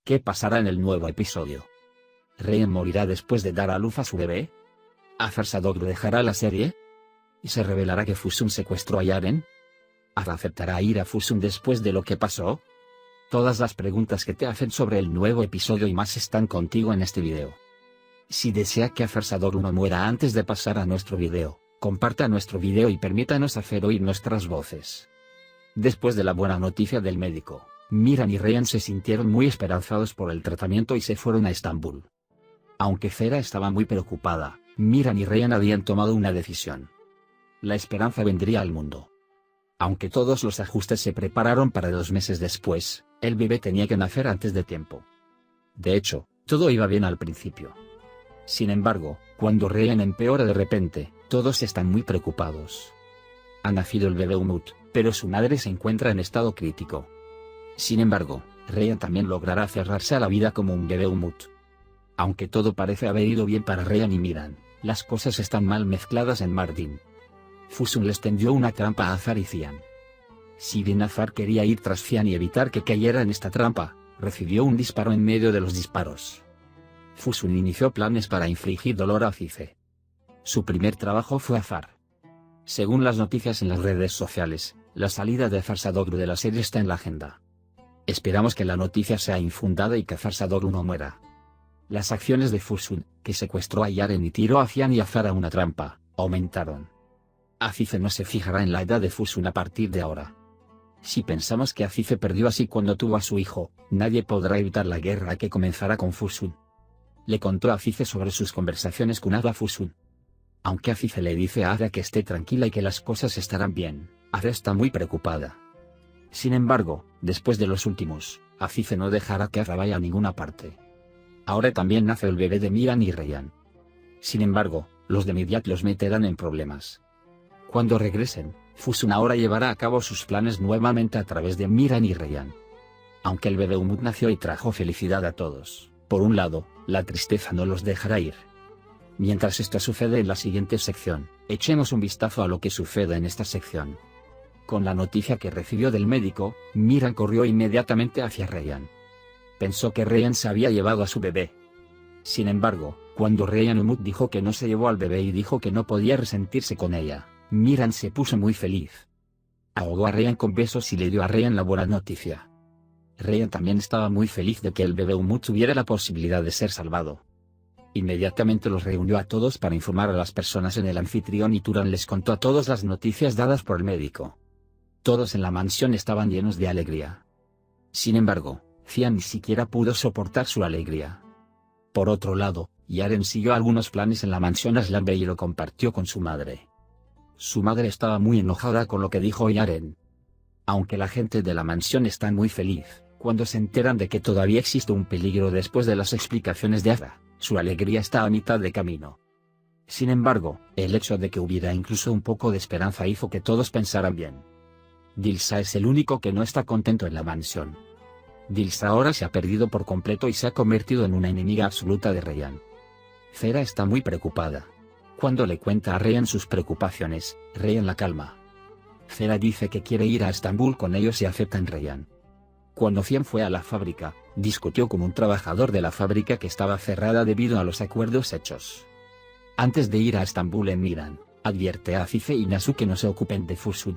¿Qué pasará en el nuevo episodio? ¿Ryan morirá después de dar a luz a su bebé? ¿Azar Sadoglu dejará la serie? ¿Y se revelará que Fusun secuestró a Yaren? ¿Azar aceptará ir a Fusun después de lo que pasó? Todas las preguntas que te hacen sobre el nuevo episodio y más están contigo en este video. Si desea que Azar Sadoglu no muera antes de pasar a nuestro video, comparta nuestro video y permítanos hacer oír nuestras voces. Después de la buena noticia del médico, Miran y Ryan se sintieron muy esperanzados por el tratamiento y se fueron a Estambul. Aunque Fera estaba muy preocupada, Miran y Ryan habían tomado una decisión. La esperanza vendría al mundo. Aunque todos los ajustes se prepararon para 2 meses después, el bebé tenía que nacer antes de tiempo. De hecho, todo iba bien al principio. Sin embargo, cuando Ryan empeora de repente, todos están muy preocupados. Ha nacido el bebé Umut, pero su madre se encuentra en estado crítico. Sin embargo, Ryan también logrará aferrarse a la vida como un bebé Umut. Aunque todo parece haber ido bien para Ryan y Miran, las cosas están mal mezcladas en Mardin. Fusun les tendió una trampa a Azar y Cian. Si bien Azar quería ir tras Cian y evitar que cayera en esta trampa, recibió un disparo en medio de los disparos. Fusun inició planes para infligir dolor a Cice. Su primer trabajo fue Azar. Según las noticias en las redes sociales, la salida de Azar Sadoglu de la serie está en la agenda. Esperamos que la noticia sea infundada y que Azar Sadoglu no muera. Las acciones de Fusun, que secuestró a Yaren y tiró a Cian y Azar a una trampa, aumentaron. Azize no se fijará en la edad de Fusun a partir de ahora. Si pensamos que Azize perdió así cuando tuvo a su hijo, nadie podrá evitar la guerra que comenzará con Fusun. Le contó a Azize sobre sus conversaciones con Ada Fusun. Aunque Azize le dice a Ada que esté tranquila y que las cosas estarán bien, Ada está muy preocupada. Sin embargo, después de los últimos, Azize no dejará que Ada vaya a ninguna parte. Ahora también nace el bebé de Miran y Ryan. Sin embargo, los de Midyat los meterán en problemas. Cuando regresen, Fusun ahora llevará a cabo sus planes nuevamente a través de Miran y Ryan. Aunque el bebé Umut nació y trajo felicidad a todos, por un lado, la tristeza no los dejará ir. Mientras esto sucede en la siguiente sección, echemos un vistazo a lo que sucede en esta sección. Con la noticia que recibió del médico, Miran corrió inmediatamente hacia Ryan. Pensó que Ryan se había llevado a su bebé. Sin embargo, cuando Ryan Umut dijo que no se llevó al bebé y dijo que no podía resentirse con ella, Miran se puso muy feliz. Ahogó a Ryan con besos y le dio a Ryan la buena noticia. Ryan también estaba muy feliz de que el bebé Umut tuviera la posibilidad de ser salvado. Inmediatamente los reunió a todos para informar a las personas en el anfitrión y Turan les contó a todos las noticias dadas por el médico. Todos en la mansión estaban llenos de alegría. Sin embargo, Cian ni siquiera pudo soportar su alegría. Por otro lado, Yaren siguió algunos planes en la mansión Aslanbe y lo compartió con su madre. Su madre estaba muy enojada con lo que dijo Yaren. Aunque la gente de la mansión está muy feliz, cuando se enteran de que todavía existe un peligro después de las explicaciones de Ada, su alegría está a mitad de camino. Sin embargo, el hecho de que hubiera incluso un poco de esperanza hizo que todos pensaran bien. Dilsa es el único que no está contento en la mansión. Dilsa ahora se ha perdido por completo y se ha convertido en una enemiga absoluta de Ryan. Fera está muy preocupada. Cuando le cuenta a Ryan sus preocupaciones, Ryan la calma. Fera dice que quiere ir a Estambul con ellos y aceptan Ryan. Cuando Cian fue a la fábrica, discutió con un trabajador de la fábrica que estaba cerrada debido a los acuerdos hechos. Antes de ir a Estambul en Miran, advierte a Azize y Nasu que no se ocupen de Fusun.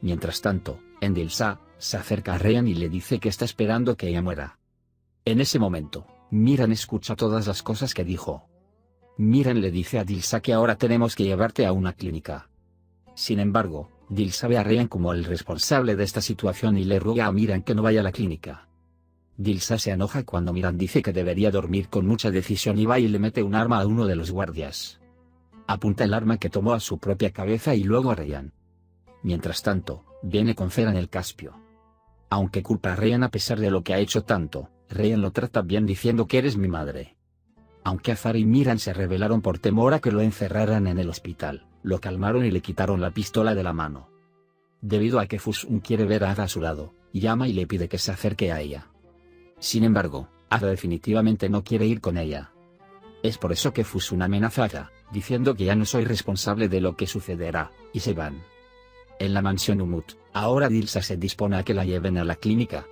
Mientras tanto, en Dilsa, se acerca a Ryan y le dice que está esperando que ella muera. En ese momento, Miran escucha todas las cosas que dijo. Miran le dice a Dilsa que ahora tenemos que llevarte a una clínica. Sin embargo, Dilsa ve a Ryan como el responsable de esta situación y le ruega a Miran que no vaya a la clínica. Dilsa se enoja cuando Miran dice que debería dormir con mucha decisión y va y le mete un arma a uno de los guardias. Apunta el arma que tomó a su propia cabeza y luego a Ryan. Mientras tanto, viene con Fera en el Caspio. Aunque culpa a Ryan a pesar de lo que ha hecho tanto, Ryan lo trata bien diciendo que eres mi madre. Aunque Azar y Miran se rebelaron por temor a que lo encerraran en el hospital, lo calmaron y le quitaron la pistola de la mano. Debido a que Fusun quiere ver a Ada a su lado, llama y le pide que se acerque a ella. Sin embargo, Ada definitivamente no quiere ir con ella. Es por eso que Fusun amenaza a Ada, diciendo que ya no soy responsable de lo que sucederá, y se van. En la mansión Umut, ahora Dilsa se dispone a que la lleven a la clínica.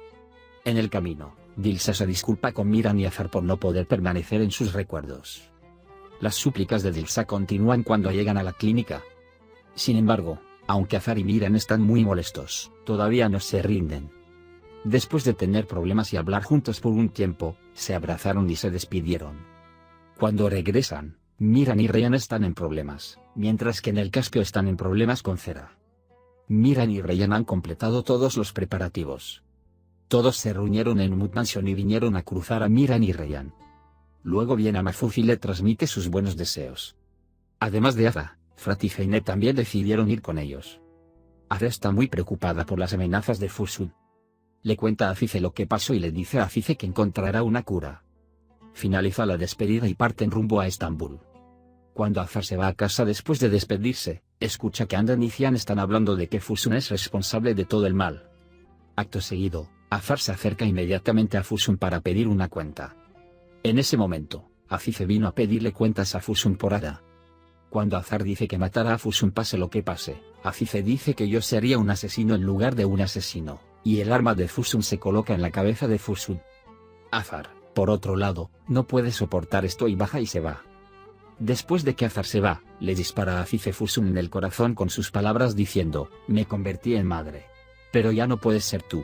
En el camino, Dilsa se disculpa con Miran y Azar por no poder permanecer en sus recuerdos. Las súplicas de Dilsa continúan cuando llegan a la clínica. Sin embargo, aunque Azar y Miran están muy molestos, todavía no se rinden. Después de tener problemas y hablar juntos por un tiempo, se abrazaron y se despidieron. Cuando regresan, Miran y Ryan están en problemas, mientras que en el Caspio están en problemas con Cera. Miran y Ryan han completado todos los preparativos. Todos se reunieron en Mut Mansion y vinieron a cruzar a Miran y Ryan. Luego viene a Mafuf y le transmite sus buenos deseos. Además de Aza, Frat y Feinet también decidieron ir con ellos. Aza está muy preocupada por las amenazas de Fusun. Le cuenta a Afife lo que pasó y le dice a Afife que encontrará una cura. Finaliza la despedida y parten rumbo a Estambul. Cuando Azar se va a casa después de despedirse, escucha que Andan y Cian están hablando de que Fusun es responsable de todo el mal. Acto seguido, Azar se acerca inmediatamente a Fusun para pedir una cuenta. En ese momento, Afife vino a pedirle cuentas a Fusun por Ada. Cuando Azar dice que matará a Fusun pase lo que pase, Afife dice que yo sería un asesino en lugar de un asesino, y el arma de Fusun se coloca en la cabeza de Fusun. Azar, por otro lado, no puede soportar esto y baja y se va. Después de que Azar se va, le dispara a Afife Fusun en el corazón con sus palabras diciendo, me convertí en madre. Pero ya no puedes ser tú.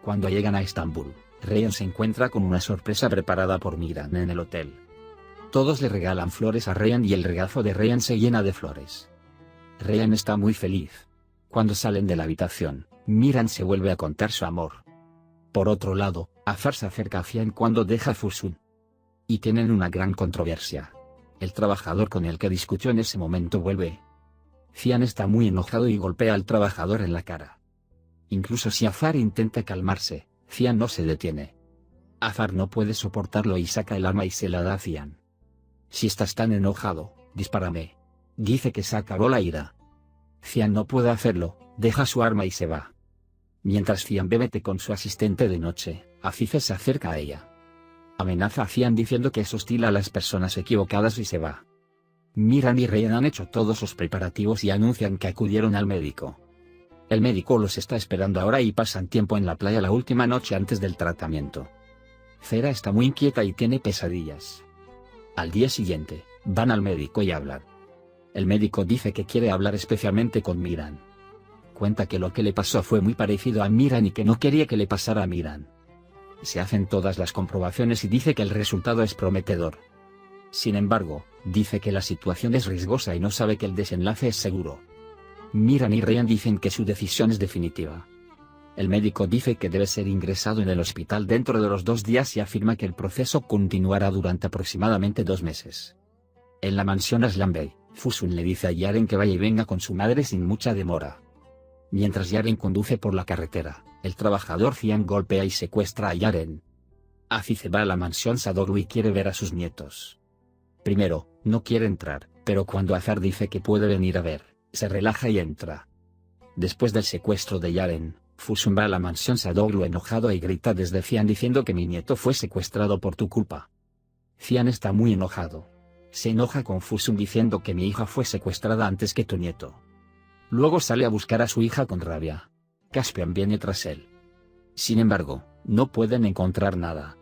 Cuando llegan a Estambul, Ryan se encuentra con una sorpresa preparada por Miran en el hotel. Todos le regalan flores a Ryan y el regazo de Ryan se llena de flores. Ryan está muy feliz. Cuando salen de la habitación, Miran se vuelve a contar su amor. Por otro lado, Azar se acerca a Cian cuando deja a Fusun. Y tienen una gran controversia. El trabajador con el que discutió en ese momento vuelve. Cian está muy enojado y golpea al trabajador en la cara. Incluso si Azar intenta calmarse, Cian no se detiene. Azar no puede soportarlo y saca el arma y se la da a Cian. Si estás tan enojado, dispárame. Dice que se acabó la ira. Cian no puede hacerlo, deja su arma y se va. Mientras Cian bebe té con su asistente de noche, Afife se acerca a ella. Amenaza a Cian diciendo que es hostil a las personas equivocadas y se va. Miran y Ryan han hecho todos los preparativos y anuncian que acudieron al médico. El médico los está esperando ahora y pasan tiempo en la playa la última noche antes del tratamiento. Cera está muy inquieta y tiene pesadillas. Al día siguiente, van al médico y hablan. El médico dice que quiere hablar especialmente con Miran. Cuenta que lo que le pasó fue muy parecido a Miran y que no quería que le pasara a Miran. Se hacen todas las comprobaciones y dice que el resultado es prometedor. Sin embargo, dice que la situación es riesgosa y no sabe que el desenlace es seguro. Miran y Ryan dicen que su decisión es definitiva. El médico dice que debe ser ingresado en el hospital dentro de los 2 días y afirma que el proceso continuará durante aproximadamente 2 meses. En la mansión Aslan Bey, Fusun le dice a Yaren que vaya y venga con su madre sin mucha demora. Mientras Yaren conduce por la carretera, el trabajador Cian golpea y secuestra a Yaren. Afife va a la mansión Sadoglu y quiere ver a sus nietos. Primero, no quiere entrar, pero cuando Azar dice que puede venir a ver, se relaja y entra. Después del secuestro de Yaren, Fusun va a la mansión Sadoglu enojado y grita desde Cian diciendo que mi nieto fue secuestrado por tu culpa. Cian está muy enojado. Se enoja con Fusun diciendo que mi hija fue secuestrada antes que tu nieto. Luego sale a buscar a su hija con rabia. Caspian viene tras él. Sin embargo, no pueden encontrar nada.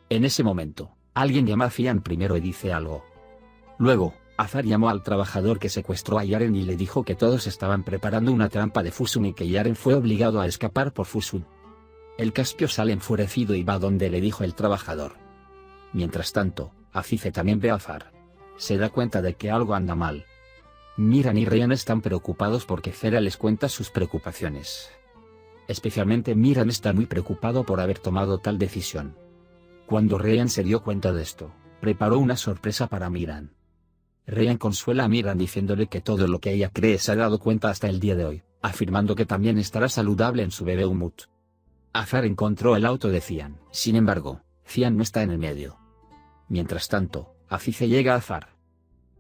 En ese momento, alguien llama a Cian primero y dice algo. Luego, Azar llamó al trabajador que secuestró a Yaren y le dijo que todos estaban preparando una trampa de Fusun y que Yaren fue obligado a escapar por Fusun. El Caspio sale enfurecido y va donde le dijo el trabajador. Mientras tanto, Afife también ve a Azar. Se da cuenta de que algo anda mal. Miran y Ryan están preocupados porque Cera les cuenta sus preocupaciones. Especialmente Miran está muy preocupado por haber tomado tal decisión. Cuando Ryan se dio cuenta de esto, preparó una sorpresa para Miran. Ryan consuela a Miran diciéndole que todo lo que ella cree se ha dado cuenta hasta el día de hoy, afirmando que también estará saludable en su bebé Umut. Azar encontró el auto de Cian. Sin embargo, Cian no está en el medio. Mientras tanto, Afife llega a Azar.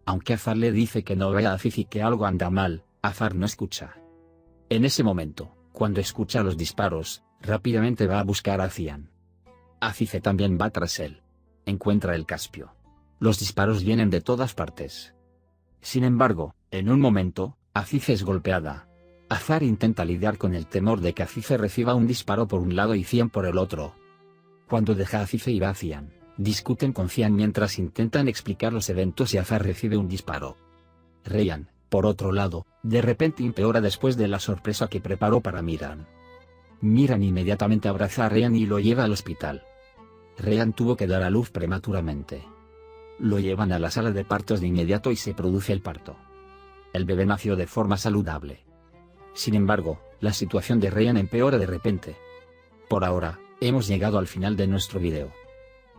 Aunque Azar le dice que no vea a Afife y que algo anda mal, Azar no escucha. En ese momento, cuando escucha los disparos, rápidamente va a buscar a Cian. Afife también va tras él. Encuentra el Caspio. Los disparos vienen de todas partes. Sin embargo, en un momento, Afife es golpeada. Azar intenta lidiar con el temor de que Afife reciba un disparo por un lado y Cian por el otro. Cuando Hafife y Bacian discuten con Cian mientras intentan explicar los eventos y Azar recibe un disparo. Ryan, por otro lado, de repente empeora después de la sorpresa que preparó para Miran. Miran inmediatamente abraza a Ryan y lo lleva al hospital. Ryan tuvo que dar a luz prematuramente. Lo llevan a la sala de partos de inmediato y se produce el parto. El bebé nació de forma saludable. Sin embargo, la situación de Ryan empeora de repente. Por ahora, hemos llegado al final de nuestro video.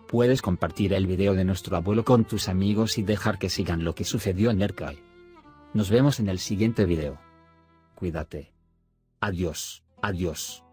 Puedes compartir el video de nuestro abuelo con tus amigos y dejar que sigan lo que sucedió en Erkai. Nos vemos en el siguiente video. Cuídate. Adiós, adiós.